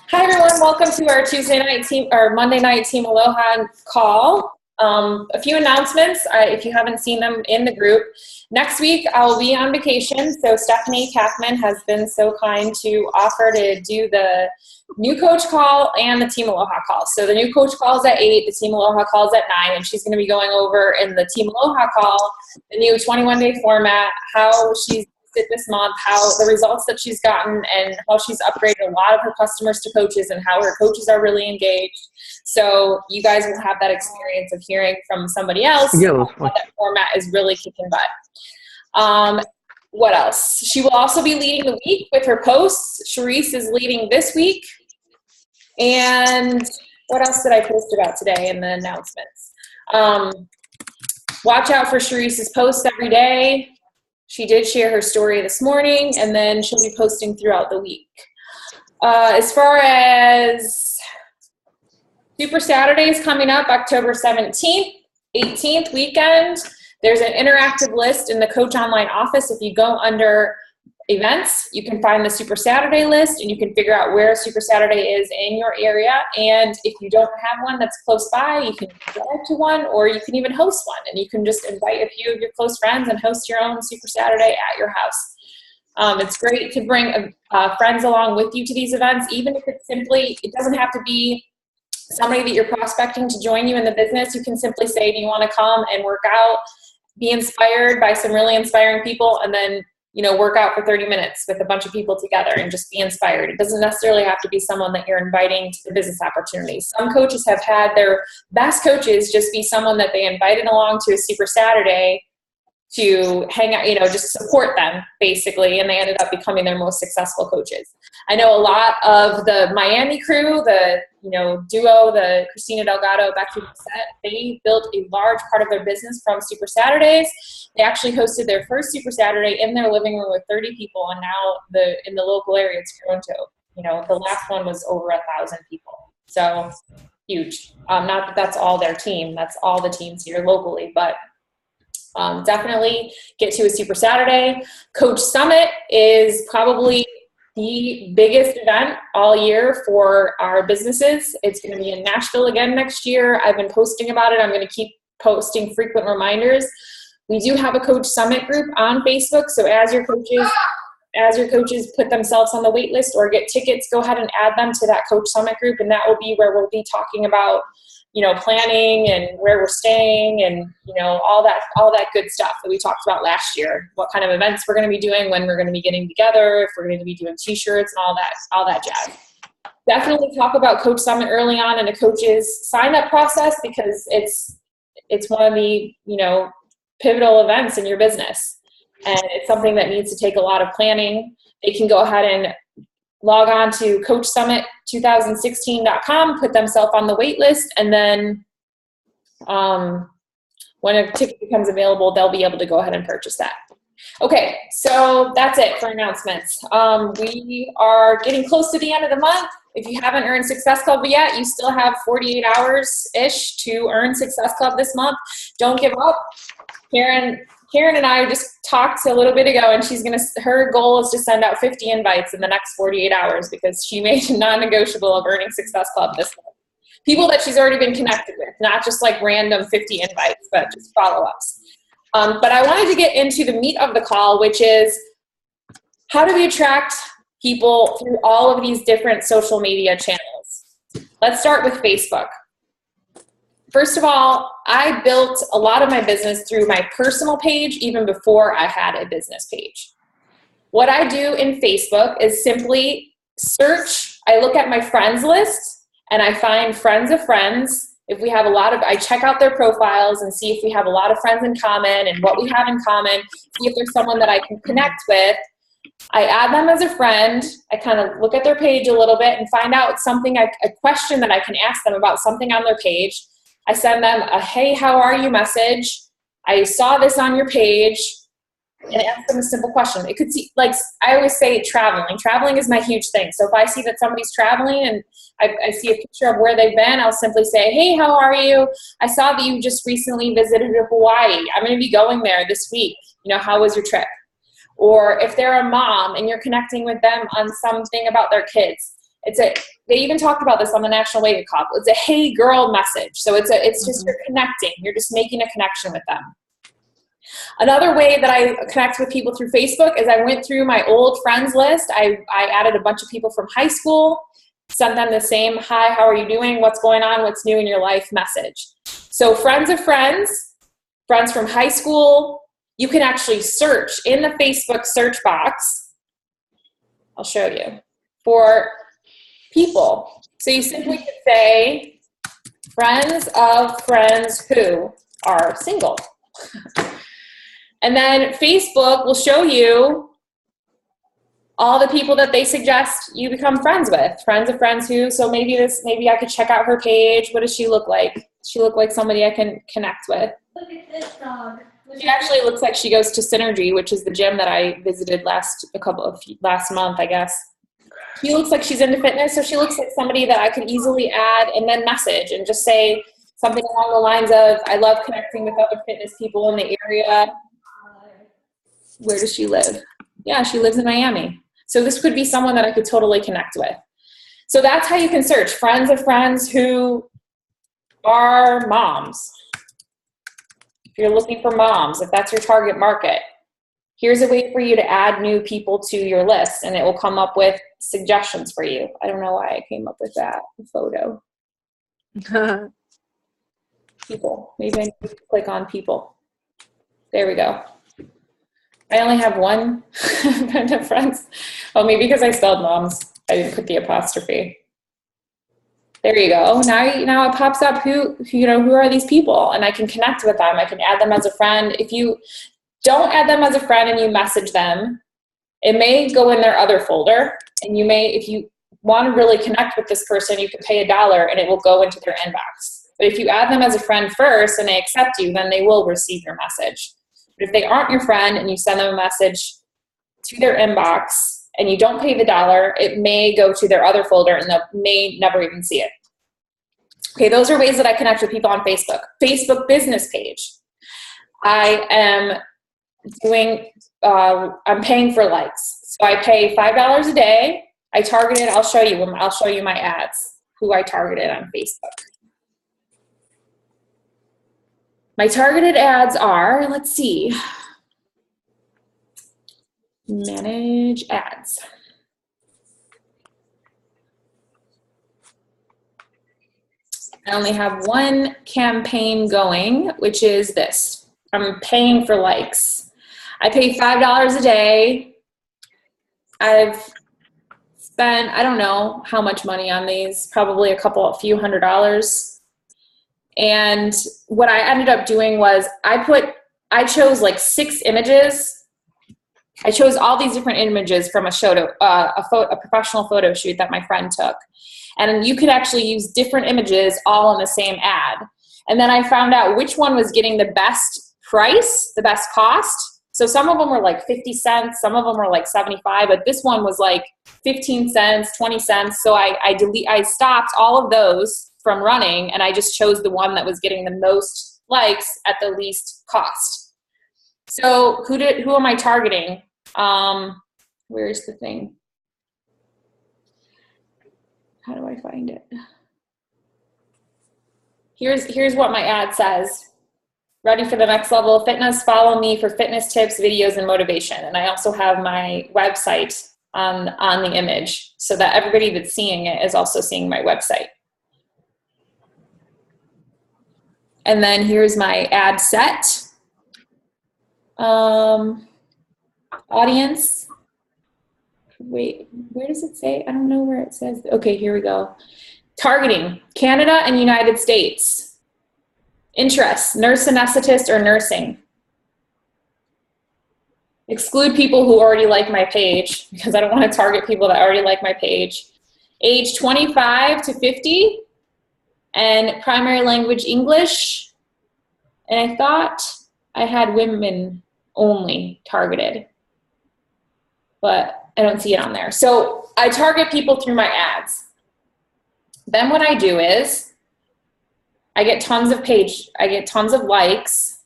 Hi everyone, welcome to our Tuesday night team or Monday night Team Aloha call. A few announcements if you haven't seen them in the group. Next week I will be on vacation, so Stephanie Kaufman has been so kind to offer to do the new coach call and the Team Aloha call. So the new coach call is at 8, the Team Aloha call is at 9, and she's going to be going over in the Team Aloha call the new 21-day format, how she's this month, how the results that she's gotten and how she's upgraded a lot of her customers to coaches and how her coaches are really engaged. So you guys will have that experience of hearing from somebody else how that format is really kicking butt. What else? She will also be leading the week with her posts. Charisse is leading this week. And what else did I post about today in the announcements? Watch out for Charisse's posts every day. She did share her story this morning, and then she'll be posting throughout the week. As far as Super Saturdays coming up, October 17th, 18th weekend, there's an interactive list in the Coach Online office. If you go under events, you can find the Super Saturday list, and you can figure out where Super Saturday is in your area. And if you don't have one that's close by, you can drive to one, or you can even host one, and you can just invite a few of your close friends and host your own Super Saturday at your house. It's great to bring friends along with you to these events, even if it's simply, it doesn't have to be somebody that you're prospecting to join you in the business. You can simply say, do you want to come and work out, be inspired by some really inspiring people, and then work out for 30 minutes with a bunch of people together and just be inspired. It doesn't necessarily have to be someone that you're inviting to the business opportunities. Some coaches have had their best coaches just be someone that they invited along to a Super Saturday to hang out, just support them basically, and they ended up becoming their most successful coaches. I know a lot of the Miami crew, the duo, the Christina Delgado, Becky Bissett, they built a large part of their business from Super Saturdays. They actually hosted their first Super Saturday in their living room with 30 people, and now in the local area it's grown to, the last one was over 1,000 people. So huge. Not that that's all their team, that's all the teams here locally, but definitely get to a Super Saturday. Coach Summit is probably the biggest event all year for our businesses. It's going to be in Nashville again next year. I've been posting about it. I'm going to keep posting frequent reminders. We do have a Coach Summit group on Facebook, so as your coaches put themselves on the wait list or get tickets, go ahead and add them to that Coach Summit group, and that will be where we'll be talking about planning and where we're staying and, all that good stuff that we talked about last year, what kind of events we're going to be doing, when we're going to be getting together, if we're going to be doing t-shirts and all that jazz. Definitely talk about Coach Summit early on in a coach's sign-up process, because it's one of the, pivotal events in your business. And it's something that needs to take a lot of planning. They can go ahead and log on to CoachSummit2016.com, put themselves on the wait list, and then when a ticket becomes available, they'll be able to go ahead and purchase that. Okay, so that's it for announcements. We are getting close to the end of the month. If you haven't earned Success Club yet, you still have 48 hours-ish to earn Success Club this month. Don't give up. Karen and I just talked a little bit ago, and her goal is to send out 50 invites in the next 48 hours because she made a non-negotiable of earning Success Club this month. People that she's already been connected with, not just like random 50 invites, but just follow-ups. But I wanted to get into the meat of the call, which is how do we attract people through all of these different social media channels? Let's start with Facebook. First of all, I built a lot of my business through my personal page even before I had a business page. What I do in Facebook is simply search. I look at my friends list and I find friends of friends. If we have I check out their profiles and see if we have a lot of friends in common and what we have in common, see if there's someone that I can connect with. I add them as a friend. I kind of look at their page a little bit and find out a question that I can ask them about something on their page. I send them a, hey, how are you message. I saw this on your page, and ask them a simple question. It could see, like I always say, traveling. Traveling is my huge thing. So if I see that somebody's traveling and I see a picture of where they've been, I'll simply say, hey, how are you? I saw that you just recently visited Hawaii. I'm going to be going there this week. How was your trip? Or if they're a mom and you're connecting with them on something about their kids, They even talked about this on the National Wake Up Call. It's a hey girl message. So it's just you're connecting. You're just making a connection with them. Another way that I connect with people through Facebook is I went through my old friends list. I added a bunch of people from high school, sent them the same, hi, how are you doing? What's going on? What's new in your life message. So friends of friends, friends from high school, you can actually search in the Facebook search box. I'll show you for people. So you simply could say friends of friends who are single. And then Facebook will show you all the people that they suggest you become friends with. Friends of friends who, so maybe I could check out her page. What does she look like? Does she look like somebody I can connect with? Look at this dog. She actually looks like she goes to Synergy, which is the gym that I visited last month, I guess. She looks like she's into fitness, so she looks like somebody that I could easily add and then message and just say something along the lines of, I love connecting with other fitness people in the area. Where does she live? Yeah, she lives in Miami. So this could be someone that I could totally connect with. So that's how you can search friends of friends who are moms. If you're looking for moms, if that's your target market, here's a way for you to add new people to your list, and it will come up with suggestions for you. I don't know why I came up with that photo. People. Maybe I need to click on people. There we go. I only have one kind of friends. Oh, maybe because I spelled moms, I didn't put the apostrophe. There you go. Now it pops up who are these people, and I can connect with them. I can add them as a friend. If you don't add them as a friend and you message them, it may go in their other folder, and if you want to really connect with this person, you can pay $1 and it will go into their inbox. But if you add them as a friend first and they accept you, then they will receive your message. But if they aren't your friend and you send them a message to their inbox and you don't pay the $1, it may go to their other folder and they may never even see it. Okay, those are ways that I connect with people on Facebook. Facebook business page. I am I'm paying for likes. So I pay $5 a day. I targeted, I'll show you my ads, who I targeted on Facebook. My targeted ads are, let's see, manage ads. I only have one campaign going, which is this. I'm paying for likes. I pay $5 a day. I've spent, I don't know how much money on these, probably a few $100s. And what I ended up doing was I chose like 6 images. I chose all these different images from a professional photo shoot that my friend took. And you could actually use different images all in the same ad. And then I found out which one was getting the best price, the best cost. So some of them were like 50 cents, some of them were like 75, but this one was like 15 cents, 20 cents. So I stopped all of those from running, and I just chose the one that was getting the most likes at the least cost. So who am I targeting? Where's the thing? How do I find it? Here's what my ad says. Ready for the next level of fitness? Follow me for fitness tips, videos, and motivation. And I also have my website on the image so that everybody that's seeing it is also seeing my website. And then here's my ad set. Audience. Wait, where does it say? I don't know where it says. Okay, here we go. Targeting Canada and United States. Interests, nurse anesthetist or nursing. Exclude people who already like my page because I don't want to target people that already like my page. Age 25 to 50 and primary language English. And I thought I had women only targeted, but I don't see it on there. So I target people through my ads. Then what I do is I get tons of likes.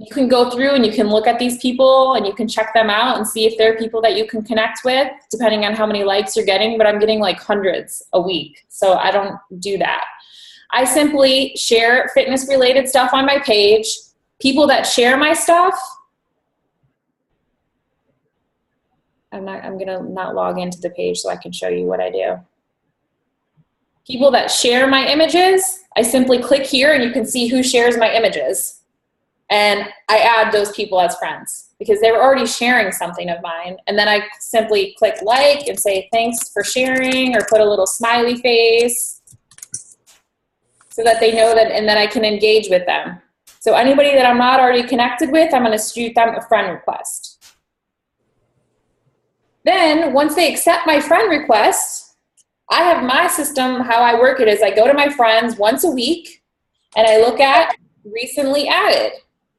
you can go through and you can look at these people and you can check them out and see if they're people that you can connect with, depending on how many likes you're getting, but I'm getting like hundreds a week, so I don't do that. I simply share fitness related stuff on my page. People that share my stuff, I'm gonna not log into the page so I can show you what I do. People that share my images, I simply click here and you can see who shares my images. And I add those people as friends because they were already sharing something of mine. And then I simply click like and say thanks for sharing, or put a little smiley face so that they know that, and then I can engage with them. So anybody that I'm not already connected with, I'm going to shoot them a friend request. Then once they accept my friend request, I have my system. How I work it is I go to my friends once a week and I look at recently added.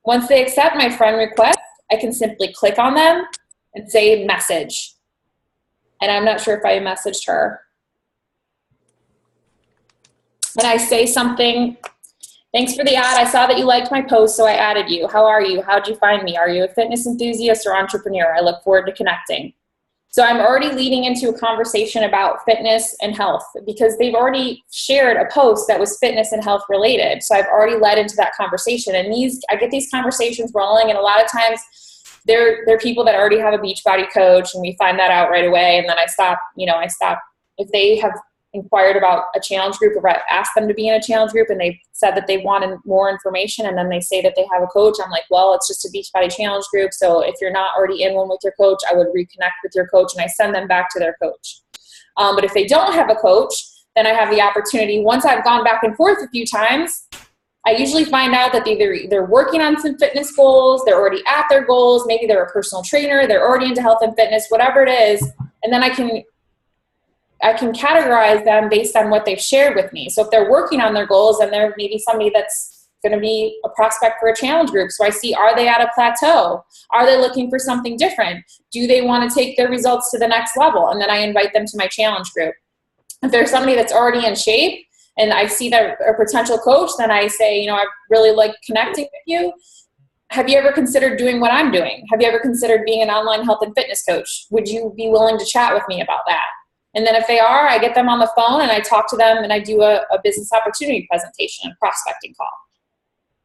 Once they accept my friend request, I can simply click on them and say message. And I'm not sure if I messaged her. And I say something, thanks for the ad. I saw that you liked my post, so I added you. How are you? How'd you find me? Are you a fitness enthusiast or entrepreneur? I look forward to connecting. So I'm already leading into a conversation about fitness and health because they've already shared a post that was fitness and health related. So I've already led into that conversation, and I get these conversations rolling, and a lot of times they're people that already have a Beachbody coach, and we find that out right away. And then I stop if they have inquired about a challenge group, or I asked them to be in a challenge group and they said that they wanted more information, and then they say that they have a coach. I'm like, well, it's just a Beachbody challenge group. So if you're not already in one with your coach, I would reconnect with your coach, and I send them back to their coach. But if they don't have a coach, then I have the opportunity. Once I've gone back and forth a few times, I usually find out that they're working on some fitness goals, they're already at their goals, maybe they're a personal trainer, they're already into health and fitness, whatever it is, and then I can categorize them based on what they've shared with me. So if they're working on their goals, then they're maybe somebody that's going to be a prospect for a challenge group. So I see, are they at a plateau? Are they looking for something different? Do they want to take their results to the next level? And then I invite them to my challenge group. If there's somebody that's already in shape and I see that a potential coach, then I say, I really like connecting with you. Have you ever considered doing what I'm doing? Have you ever considered being an online health and fitness coach? Would you be willing to chat with me about that? And then if they are, I get them on the phone and I talk to them and I do a business opportunity presentation, a prospecting call.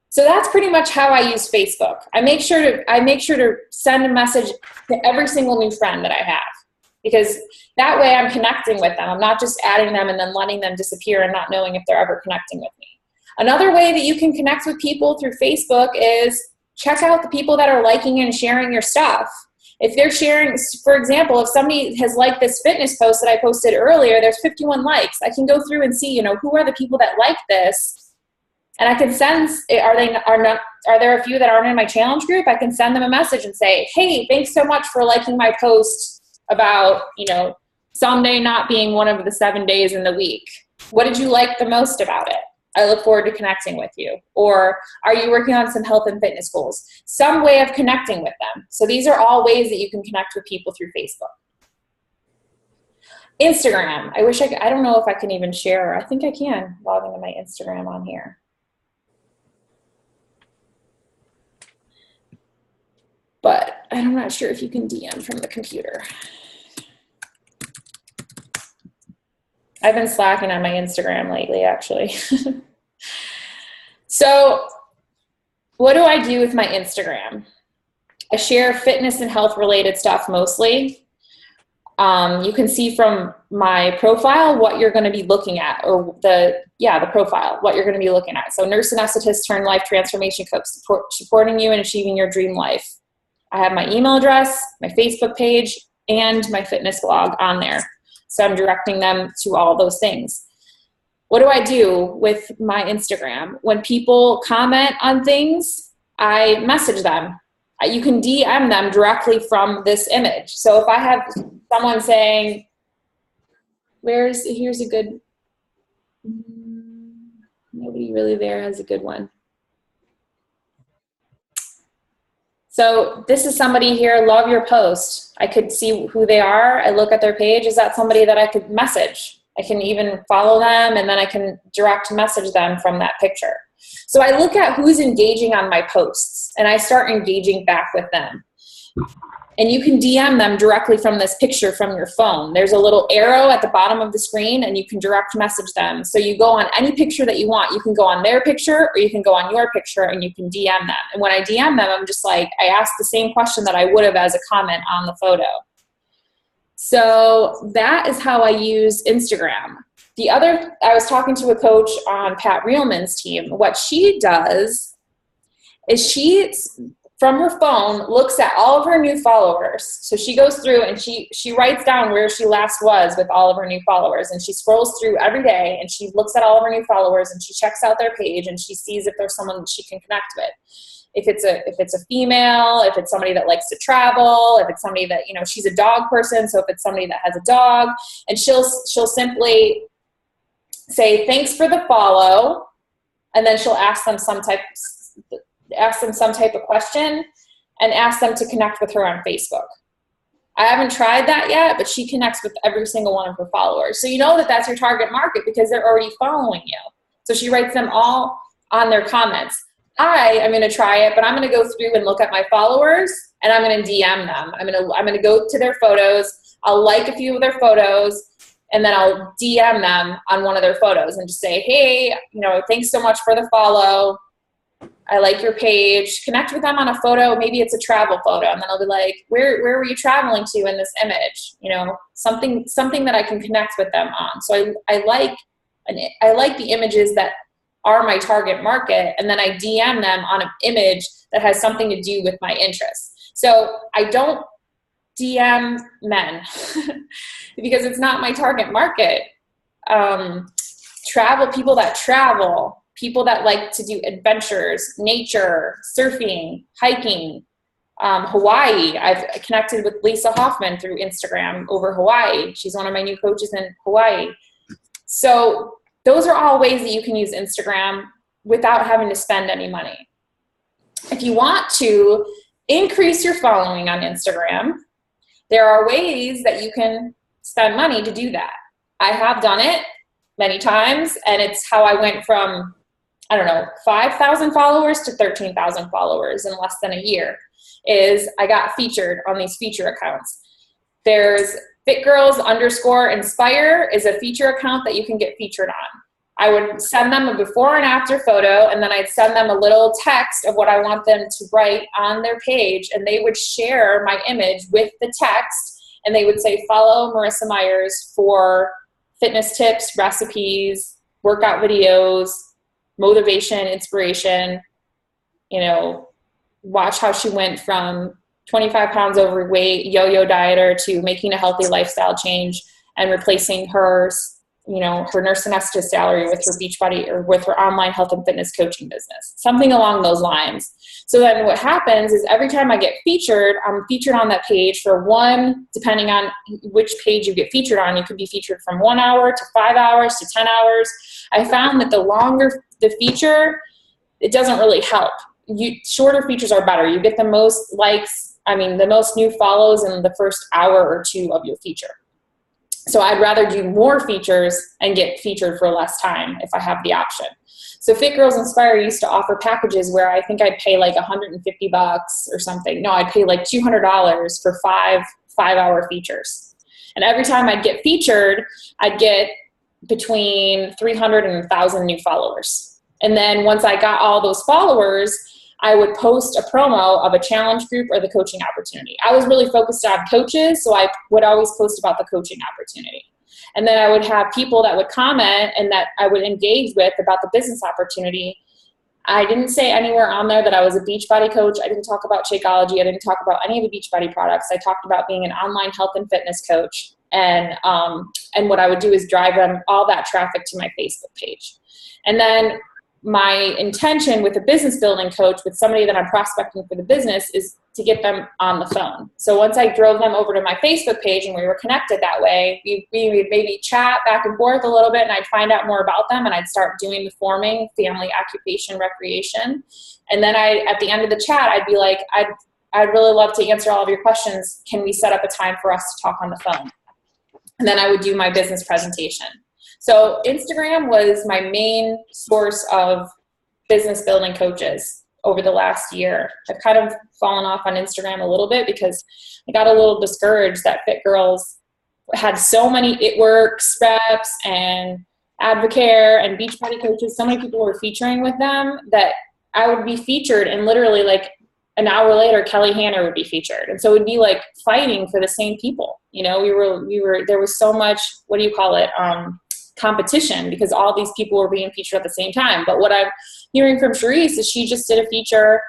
So that's pretty much how I use Facebook. I make sure to send a message to every single new friend that I have, because that way I'm connecting with them. I'm not just adding them and then letting them disappear and not knowing if they're ever connecting with me. Another way that you can connect with people through Facebook is check out the people that are liking and sharing your stuff. If they're sharing, for example, if somebody has liked this fitness post that I posted earlier, there's 51 likes. I can go through and see, who are the people that like this, and I can send. Are there a few that aren't in my challenge group? I can send them a message and say, hey, thanks so much for liking my post about Sunday not being one of the 7 days in the week. What did you like the most about it? I look forward to connecting with you. Or are you working on some health and fitness goals? Some way of connecting with them. So these are all ways that you can connect with people through Facebook. Instagram. I don't know if I can even share. I think I can log into my Instagram on here. But I'm not sure if you can DM from the computer. I've been slacking on my Instagram lately, actually. So what do I do with my Instagram? I share fitness and health related stuff mostly. You can see from my profile what you're going to be looking at, or the profile, what you're going to be looking at. So nurse anesthetist turned life transformation coach, supporting you in achieving your dream life. I have my email address, my Facebook page, and my fitness blog on there. So I'm directing them to all those things. What do I do with my Instagram? When people comment on things, I message them. You can DM them directly from this image. So if I have someone saying, here's a good, nobody really there has a good one. So this is somebody here, love your post. I could see who they are. I look at their page. Is that somebody that I could message? I can even follow them, and then I can direct message them from that picture. So I look at who's engaging on my posts and I start engaging back with them. And you can DM them directly from this picture from your phone. There's a little arrow at the bottom of the screen and you can direct message them. So you go on any picture that you want. You can go on their picture or you can go on your picture and you can DM them. And when I DM them, I'm just like, I ask the same question that I would have as a comment on the photo. So that is how I use Instagram. I was talking to a coach on Pat Reelman's team. What she does is she, from her phone, looks at all of her new followers. So she goes through and she writes down where she last was with all of her new followers. And she scrolls through every day and she looks at all of her new followers and she checks out their page and she sees if there's someone that she can connect with. If it's a female, if it's somebody that likes to travel, if it's somebody that, she's a dog person. So if it's somebody that has a dog, and she'll simply say, thanks for the follow. And then she'll ask them some type of question and ask them to connect with her on Facebook. I haven't tried that yet, but she connects with every single one of her followers. So you know that that's your target market because they're already following you. So she writes them all on their comments. I am going to try it, but I'm going to go through and look at my followers and I'm going to DM them. I'm going to go to their photos. I'll like a few of their photos and then I'll DM them on one of their photos and just say, hey, thanks so much for the follow. I like your page. Connect with them on a photo. Maybe it's a travel photo. And then I'll be like, where were you traveling to in this image? Something that I can connect with them on. So I like the images that are my target market. And then I DM them on an image that has something to do with my interests. So I don't DM men because it's not my target market. People that travel, people that like to do adventures, nature, surfing, hiking, Hawaii. I've connected with Lisa Hoffman through Instagram over Hawaii. She's one of my new coaches in Hawaii. So those are all ways that you can use Instagram without having to spend any money. If you want to increase your following on Instagram, there are ways that you can spend money to do that. I have done it many times, and it's how I went from 5,000 followers to 13,000 followers in less than a year. Is I got featured on these feature accounts. There's FitGirls_Inspire is a feature account that you can get featured on. I would send them a before and after photo, and then I'd send them a little text of what I want them to write on their page, and they would share my image with the text, and they would say, follow Marissa Myers for fitness tips, recipes, workout videos, motivation, inspiration, watch how she went from 25 pounds overweight, yo-yo dieter to making a healthy lifestyle change and replacing her nurse anesthetist salary with her Beachbody or with her online health and fitness coaching business, something along those lines. So then what happens is every time I get featured, I'm featured on that page for depending on which page you get featured on, you could be featured from 1 hour to 5 hours to 10 hours. I found that the longer the feature, it doesn't really help. Shorter features are better. You get the most likes, the most new follows in the first hour or two of your feature. So I'd rather do more features and get featured for less time if I have the option. So Fit Girls Inspire used to offer packages where I think I'd pay like $150 or something. No, I'd pay like $200 for five-hour features. And every time I'd get featured, I'd get between 300 and 1,000 new followers. And then once I got all those followers, I would post a promo of a challenge group or the coaching opportunity. I was really focused on coaches, so I would always post about the coaching opportunity. And then I would have people that would comment and that I would engage with about the business opportunity. I didn't say anywhere on there that I was a Beachbody coach. I didn't talk about Shakeology. I didn't talk about any of the Beachbody products. I talked about being an online health and fitness coach. And what I would do is drive them all that traffic to my Facebook page. And then my intention with a business building coach, with somebody that I'm prospecting for the business, is to get them on the phone. So once I drove them over to my Facebook page and we were connected that way, we would maybe chat back and forth a little bit, and I'd find out more about them, and I'd start doing the forming, family, occupation, recreation. And then at the end of the chat, I'd be like, I'd really love to answer all of your questions. Can we set up a time for us to talk on the phone? And then I would do my business presentation. So Instagram was my main source of business building coaches over the last year. I've kind of fallen off on Instagram a little bit because I got a little discouraged that Fit Girls had so many It Works reps and Advocare and Beachbody coaches. So many people were featuring with them that I would be featured, and literally like an hour later, Kelly Hanner would be featured. And so it would be like fighting for the same people. You know, there was so much, what do you call it? Competition, because all these people were being featured at the same time. But what I'm hearing from Charisse is she just did a feature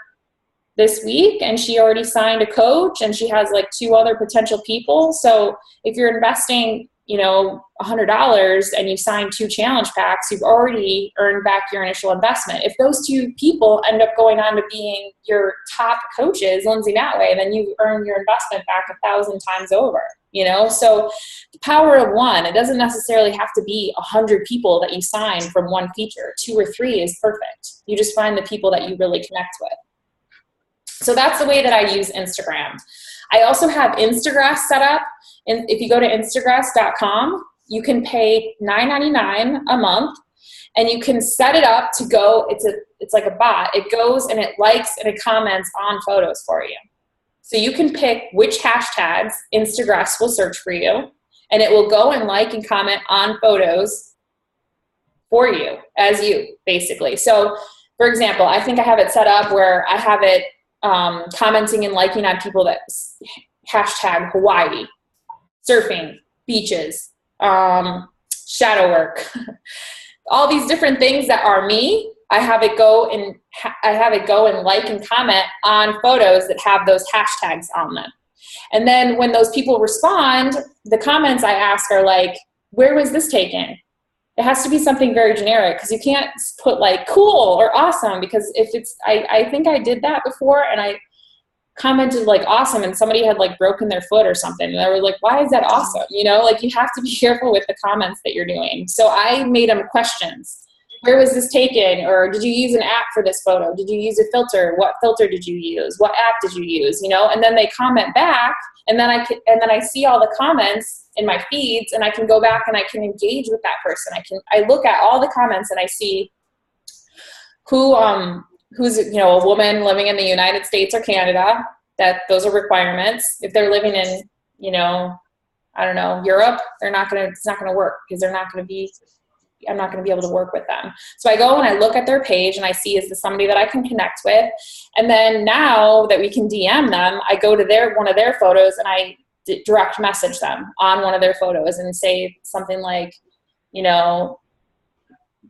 this week and she already signed a coach and she has like 2 other potential people. So if you're investing, you know, $100 and you sign 2 challenge packs, you've already earned back your initial investment. If those 2 people end up going on to being your top coaches, Lindsay Natway, then you've earned your investment back 1,000 times over, you know? So the power of one, it doesn't necessarily have to be 100 people that you sign from one feature. 2 or 3 is perfect. You just find the people that you really connect with. So that's the way that I use Instagram. I also have Instagrass set up. And if you go to instagrass.com, you can pay $9.99 a month and you can set it up to go, it's like a bot. It goes and it likes and it comments on photos for you. So you can pick which hashtags Instagrass will search for you, and it will go and like and comment on photos for you, as you, basically. So for example, I think I have it set up where I have it commenting and liking on people that hashtag Hawaii, surfing, beaches, shadow work, all these different things that are me. I have it go and like and comment on photos that have those hashtags on them. And then when those people respond, the comments I ask are like, where was this taken? It has to be something very generic, because you can't put like cool or awesome, because if it's, I think I did that before and I commented like awesome and somebody had like broken their foot or something and they were like, why is that awesome? You know, like you have to be careful with the comments that you're doing. So I made them questions. Where was this taken? Or did you use an app for this photo? Did you use a filter? What filter did you use? What app did you use? You know, and then they comment back, and then I see all the comments in my feeds, and I can go back and I can engage with that person. I look at all the comments and I see who's, you know, a woman living in the United States or Canada, that those are requirements. If they're living in, you know, I don't know, Europe, it's not going to work, because I'm not going to be able to work with them. So I go and I look at their page and I see, is this somebody that I can connect with? And then now that we can DM them, I go to one of their photos and I direct message them on one of their photos and say something like, you know,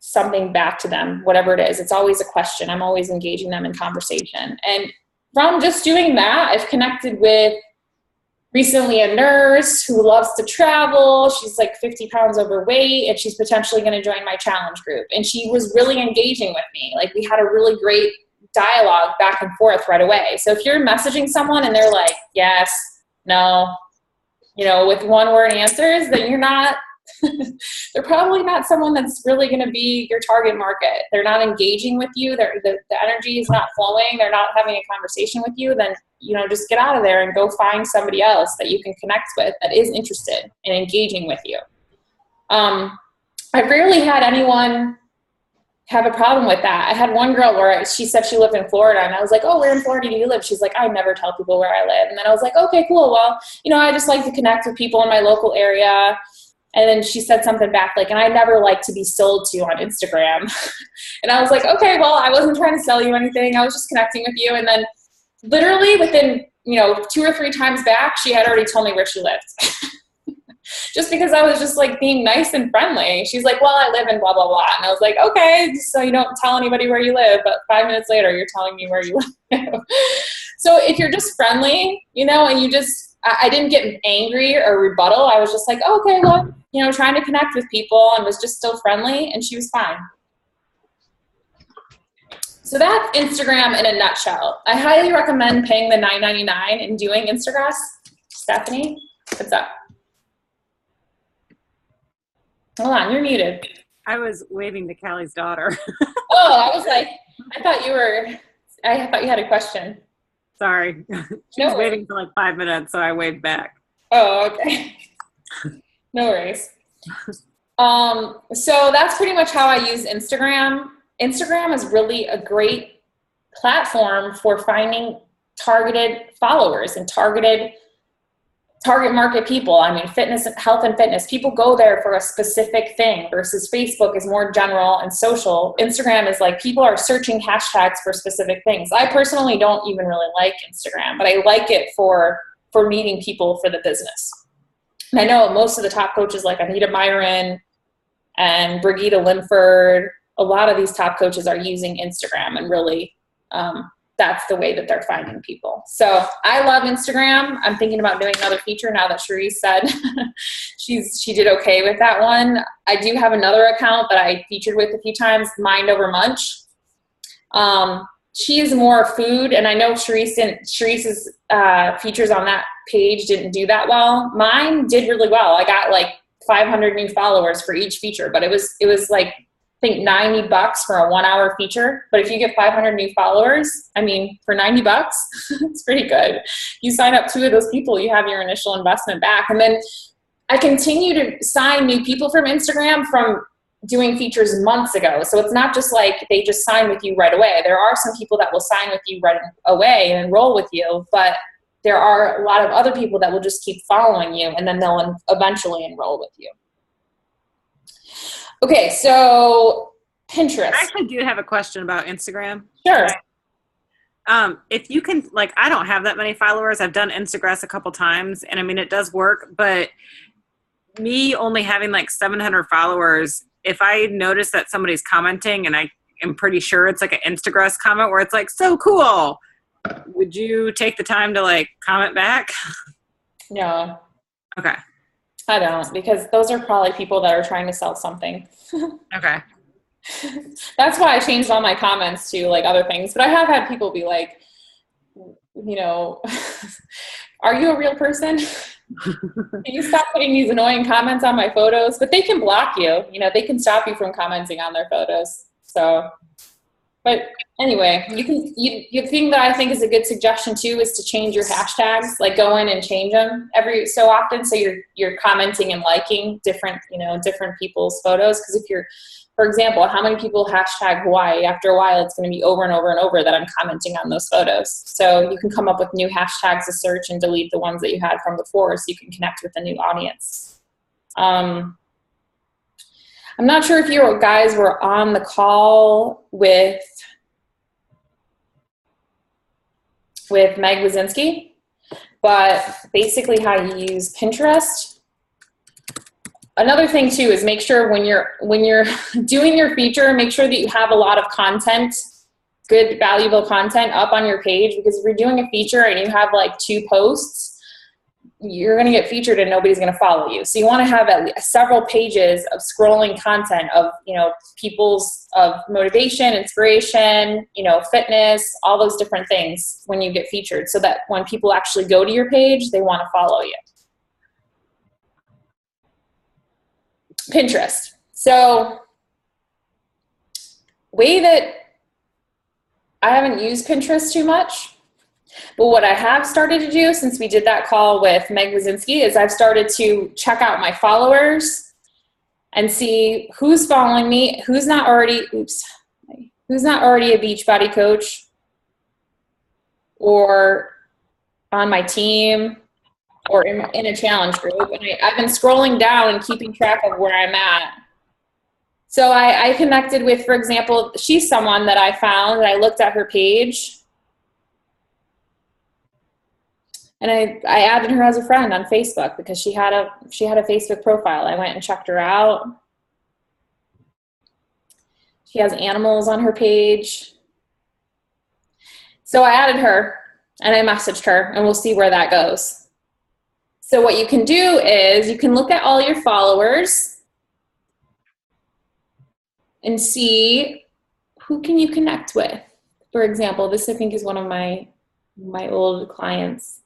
something back to them, whatever it is. It's always a question. I'm always engaging them in conversation. And from just doing that, I've connected with recently a nurse who loves to travel. She's like 50 pounds overweight, and she's potentially going to join my challenge group. And she was really engaging with me. Like, we had a really great dialogue back and forth right away. So if you're messaging someone and they're like, yes, no, you know, with one word answers, then you're not, they're probably not someone that's really going to be your target market. They're not engaging with you. The energy is not flowing. They're not having a conversation with you. Then, you know, just get out of there and go find somebody else that you can connect with that is interested in engaging with you. I've rarely had anyone have a problem with that. I had one girl where she said she lived in Florida, and I was like, oh, where in Florida do you live? She's like, I never tell people where I live. And then I was like, okay, cool. Well, you know, I just like to connect with people in my local area. And then she said something back like, and I never like to be sold to on Instagram. And I was like, okay, well, I wasn't trying to sell you anything. I was just connecting with you. And then literally within, you know, 2 or 3 times back, she had already told me where she lived. Just because I was just like being nice and friendly. She's like, well, I live in blah, blah, blah. And I was like, okay, so you don't tell anybody where you live, but 5 minutes later, you're telling me where you live. So if you're just friendly, you know, and you just, I didn't get angry or rebuttal. I was just like, oh, okay, well, you know, trying to connect with people, and was just still friendly, and she was fine. So that's Instagram in a nutshell. I highly recommend paying the $9.99 and doing Instagrass. Stephanie, what's up? Hold on, you're muted. I was waving to Callie's daughter. Oh, I was like, I thought you had a question. Sorry. She was waving for like 5 minutes, so I waved back. Oh, okay. No worries. So that's pretty much how I use Instagram. Instagram is really a great platform for finding targeted followers and target market people. I mean, fitness, health and fitness, people go there for a specific thing versus Facebook is more general and social. Instagram is like people are searching hashtags for specific things. I personally don't even really like Instagram, but I like it for meeting people for the business. And I know most of the top coaches like Anita Myron and Brigitte Linford, a lot of these top coaches are using Instagram, and really that's the way that they're finding people. So I love Instagram. I'm thinking about doing another feature now that Cherise said she did okay with that one. I do have another account that I featured with a few times, Mind Over Munch. She is more food, and I know Cherise's features on that page didn't do that well. Mine did really well. I got like 500 new followers for each feature, but it was like, I think $90 for a 1 hour feature. But if you get 500 new followers, I mean, for $90, it's pretty good. You sign up 2 of those people, you have your initial investment back. And then I continue to sign new people from Instagram from doing features months ago. So it's not just like they just sign with you right away. There are some people that will sign with you right away and enroll with you, but there are a lot of other people that will just keep following you, and then they'll eventually enroll with you. Okay, so Pinterest. I actually do have a question about Instagram. Sure. If you can, like, I don't have that many followers. I've done Instagram a couple times, and I mean, it does work, but me only having like 700 followers, if I notice that somebody's commenting and I am pretty sure it's like an Instagram comment where it's like, so cool, would you take the time to like comment back? No. Okay. I don't, because those are probably people that are trying to sell something. Okay. That's why I changed all my comments to like other things. But I have had people be like, you know, are you a real person? Can you stop putting these annoying comments on my photos? But they can block you. You know, they can stop you from commenting on their photos. So, but anyway, you thing that I think is a good suggestion too is to change your hashtags. Like go in and change them every so often, so you're commenting and liking different people's photos. Because if you're, for example, how many people hashtag Hawaii? After a while, it's going to be over and over and over that I'm commenting on those photos. So you can come up with new hashtags to search and delete the ones that you had from before, so you can connect with a new audience. I'm not sure if you guys were on the call with Meg Wazinski, but basically how you use Pinterest. Another thing too is make sure when you're doing your feature, make sure that you have a lot of content, good valuable content up on your page, because if you're doing a feature and you have like 2 posts, you're going to get featured and nobody's going to follow you. So you want to have at least several pages of scrolling content of, you know, people's of motivation, inspiration, you know, fitness, all those different things when you get featured, so that when people actually go to your page, they want to follow you. Pinterest. So way that I haven't used Pinterest too much, but what I have started to do since we did that call with Meg Wazinski is I've started to check out my followers and see who's following me, who's not already a Beachbody coach or on my team or in a challenge group. And I've been scrolling down and keeping track of where I'm at. So I connected with, for example, she's someone that I found, and I looked at her page. And I added her as a friend on Facebook because she had a Facebook profile. I went and checked her out. She has animals on her page. So I added her and I messaged her, and we'll see where that goes. So what you can do is you can look at all your followers and see who can you connect with. For example, this I think is one of my old clients.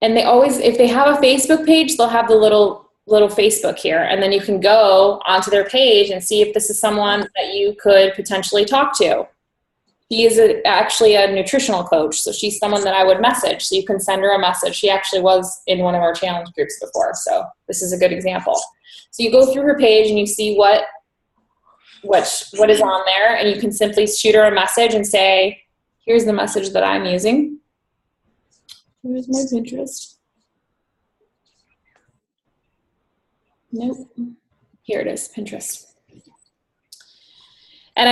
And they always, if they have a Facebook page, they'll have the little Facebook here. And then you can go onto their page and see if this is someone that you could potentially talk to. She is actually a nutritional coach, so she's someone that I would message. So you can send her a message. She actually was in one of our challenge groups before, so this is a good example. So you go through her page and you see what what is on there, and you can simply shoot her a message and say, here's the message that I'm using. Here's my Pinterest. Nope. Here it is, Pinterest. And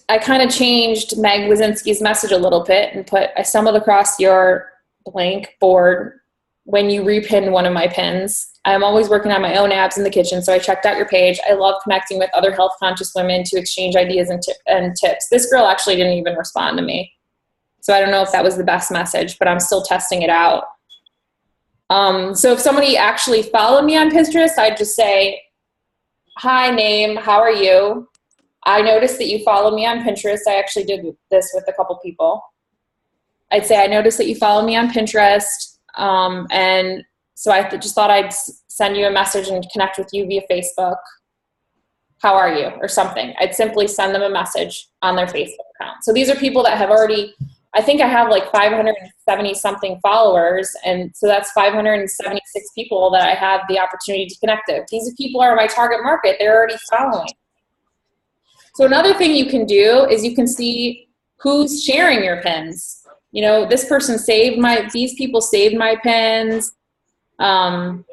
I kind of changed Meg Wazinski's message a little bit and put, I stumbled across your blank board when you repin one of my pins. I'm always working on my own abs in the kitchen, so I checked out your page. I love connecting with other health-conscious women to exchange ideas and tips. This girl actually didn't even respond to me. So I don't know if that was the best message, but I'm still testing it out. So if somebody actually followed me on Pinterest, I'd just say, hi, name, how are you? I noticed that you followed me on Pinterest. I actually did this with a couple people. I'd say, I noticed that you followed me on Pinterest. And so I just thought I'd send you a message and connect with you via Facebook. How are you? Or something. I'd simply send them a message on their Facebook account. So these are people that have already, I think I have like 570 something followers. And so that's 576 people that I have the opportunity to connect with. These people are my target market. They're already following. So another thing you can do is you can see who's sharing your pins. You know, this person these people saved my pins. A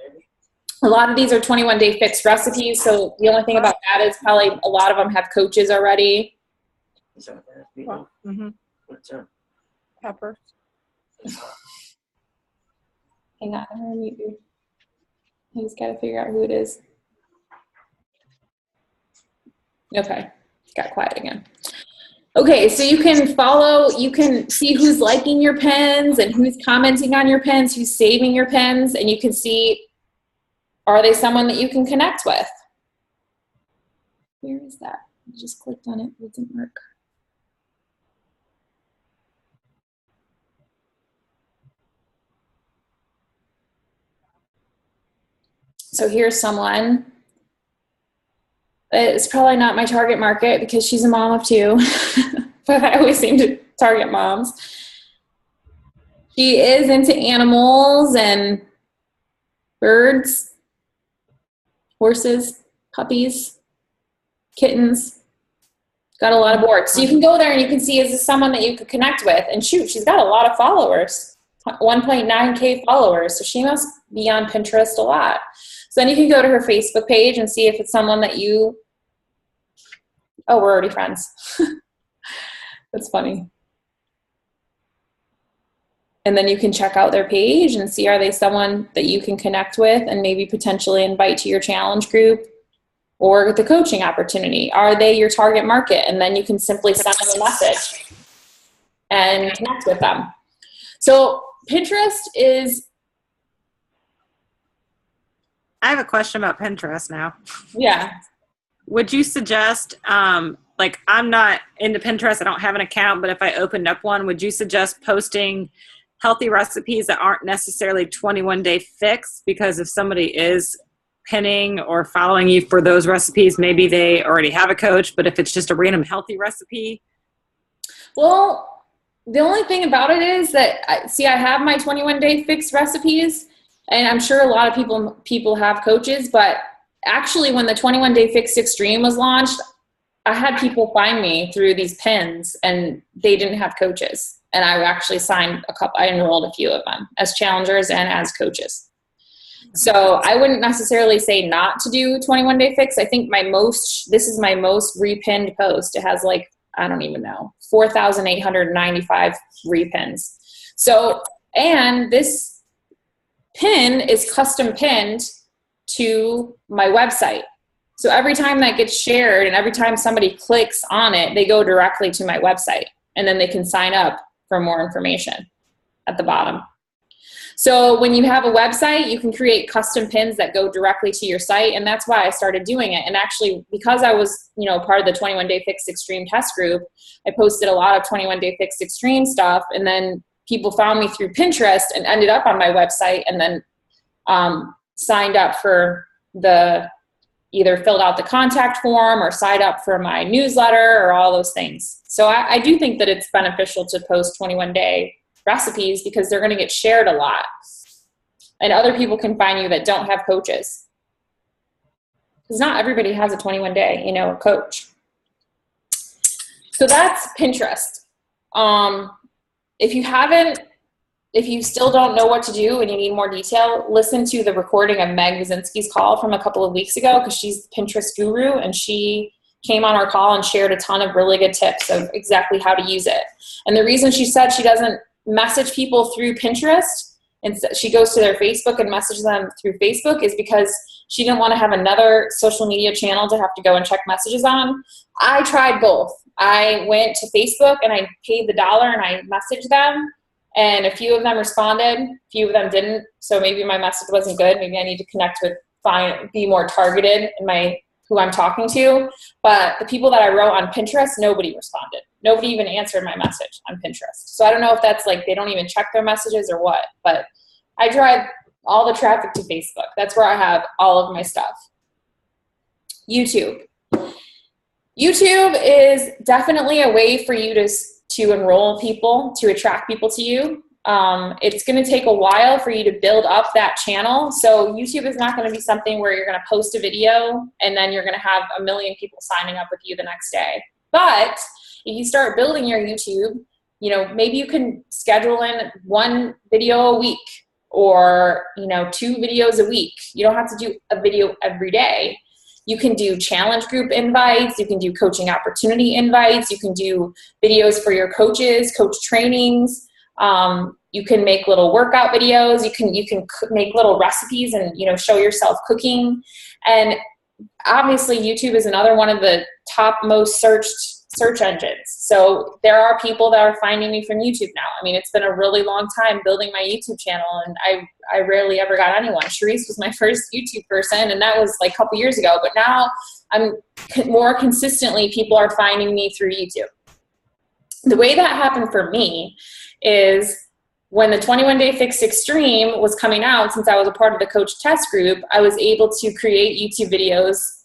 lot of these are 21-day fixed recipes. So the only thing about that is probably a lot of them have coaches already. Mm-hmm. Pepper. Hang on, I'm gonna mute you. I just gotta figure out who it is. Okay, got quiet again. Okay, so you can follow, you can see who's liking your pins and who's commenting on your pins, who's saving your pins, and you can see, are they someone that you can connect with? Where is that? I just clicked on it, it didn't work. So here's someone. It's probably not my target market because she's a mom of two, but I always seem to target moms. She is into animals and birds, horses, puppies, kittens. Got a lot of boards. So you can go there and you can see, is this someone that you could connect with? And shoot, she's got a lot of followers, 1.9K followers. So she must be on Pinterest a lot. So then you can go to her Facebook page and see if it's someone that you, oh, we're already friends. That's funny. And then you can check out their page and see, are they someone that you can connect with and maybe potentially invite to your challenge group or the coaching opportunity? Are they your target market? And then you can simply send them a message and connect with them. So Pinterest is, I have a question about Pinterest now. yeah. Would you suggest, like I'm not into Pinterest, I don't have an account, but if I opened up one, would you suggest posting healthy recipes that aren't necessarily 21-day fix? Because if somebody is pinning or following you for those recipes, maybe they already have a coach, but if it's just a random healthy recipe? Well, the only thing about it is that, I have my 21-day fixed recipes, and I'm sure a lot of people have coaches, but actually when the 21-day fixed extreme was launched, I had people find me through these pins and they didn't have coaches. And I actually signed I enrolled a few of them as challengers and as coaches. So I wouldn't necessarily say not to do 21-day fix. I think this is my most repinned post. It has like, I don't even know, 4,895 repins. So, and this pin is custom pinned to my website. So every time that gets shared and every time somebody clicks on it, they go directly to my website and then they can sign up for more information at the bottom. So when you have a website, you can create custom pins that go directly to your site. And that's why I started doing it. And actually, because I was, part of the 21-day fixed extreme test group, I posted a lot of 21-day fixed extreme stuff. And then people found me through Pinterest and ended up on my website and then signed up for either filled out the contact form or signed up for my newsletter or all those things. So I do think that it's beneficial to post 21-day recipes because they're going to get shared a lot. And other people can find you that don't have coaches. Because not everybody has a 21-day, coach. So that's Pinterest. If you still don't know what to do and you need more detail, listen to the recording of Meg Wazinski's call from a couple of weeks ago, because she's the Pinterest guru, and she came on our call and shared a ton of really good tips of exactly how to use it. And the reason she said she doesn't message people through Pinterest and she goes to their Facebook and messages them through Facebook is because she didn't want to have another social media channel to have to go and check messages on. I tried both. I went to Facebook and I paid the $1 and I messaged them, and a few of them responded, a few of them didn't. So maybe my message wasn't good. Maybe I need to connect with, be more targeted in who I'm talking to. But the people that I wrote on Pinterest, nobody responded. Nobody even answered my message on Pinterest. So I don't know if that's like they don't even check their messages or what, but I drive all the traffic to Facebook. That's where I have all of my stuff. YouTube. YouTube is definitely a way for you to enroll people, to attract people to you. It's going to take a while for you to build up that channel. So YouTube is not going to be something where you're going to post a video and then you're going to have 1 million people signing up with you the next day. But if you start building your YouTube, maybe you can schedule in 1 video a week or, 2 videos a week. You don't have to do a video every day. You can do challenge group invites. You can do coaching opportunity invites. You can do videos for your coaches, coach trainings. You can make little workout videos. You can make little recipes and, show yourself cooking. And obviously YouTube is another one of the top most searched search engines. So there are people that are finding me from YouTube now. I mean, it's been a really long time building my YouTube channel, and I rarely ever got anyone. Sharice was my first YouTube person, and that was like a couple years ago. But now more consistently, people are finding me through YouTube. The way that happened for me is when the 21-Day Fix Extreme was coming out, since I was a part of the coach test group, I was able to create YouTube videos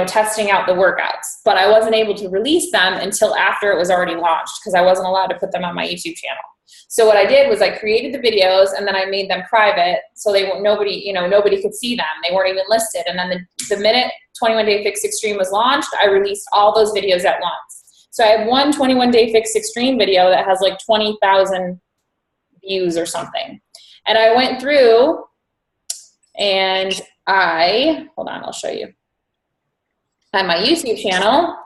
testing out the workouts, but I wasn't able to release them until after it was already launched because I wasn't allowed to put them on my YouTube channel. So what I did was I created the videos and then I made them private so nobody could see them. They weren't even listed. And then the minute 21-Day Fix Extreme was launched, I released all those videos at once. So I have one 21-Day Fix Extreme video that has like 20,000 views or something. And I went through and hold on, I'll show you. On my YouTube channel,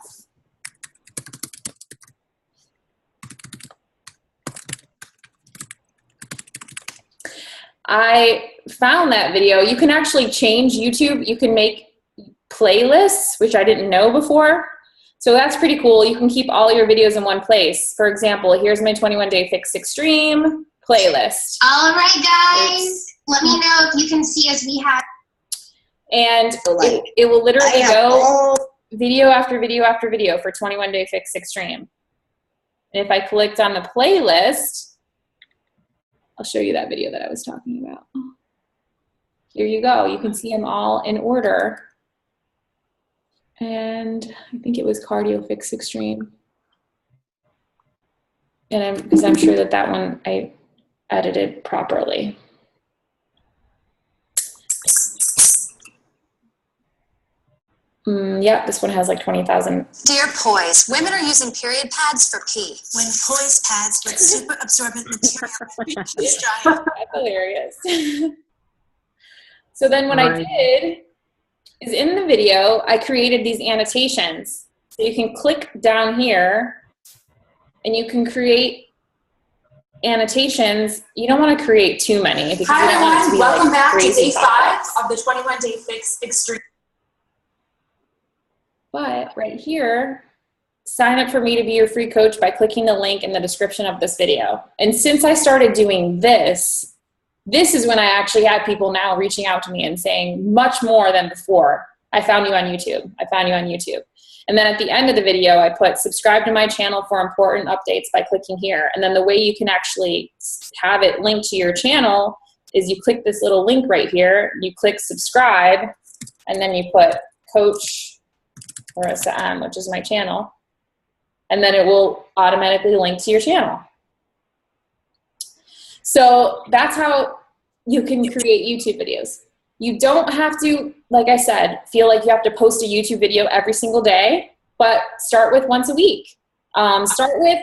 I found that video. You can actually change YouTube. You can make playlists, which I didn't know before. So that's pretty cool. You can keep all your videos in one place. For example, here's my 21-Day Fix Extreme playlist. All right, guys. Let me know if you can see as we have. And it will literally go video after video after video for 21-Day Fix Extreme. And if I clicked on the playlist, I'll show you that video that I was talking about. Here you go. You can see them all in order. And I think it was Cardio Fix Extreme. And because I'm sure that one I edited properly. Yeah, this one has like 20,000. Dear Poise, women are using period pads for pee. When Poise pads with super absorbent material is dry. That's hilarious. So then what I did is in the video, I created these annotations. So you can click down here and you can create annotations. You don't want to create too many because you don't want it to be welcome like back to crazy day 5 of the 21-Day Fix Extreme. But right here, sign up for me to be your free coach by clicking the link in the description of this video. And since I started doing this is when I actually had people now reaching out to me and saying much more than before. I found you on YouTube. I found you on YouTube. And then at the end of the video, I put subscribe to my channel for important updates by clicking here. And then the way you can actually have it linked to your channel is you click this little link right here, you click subscribe, and then you put Coach Marissa M, which is my channel, and then it will automatically link to your channel. So that's how you can create YouTube videos. You don't have to, like I said, feel like you have to post a YouTube video every single day, but start with once a week. Start with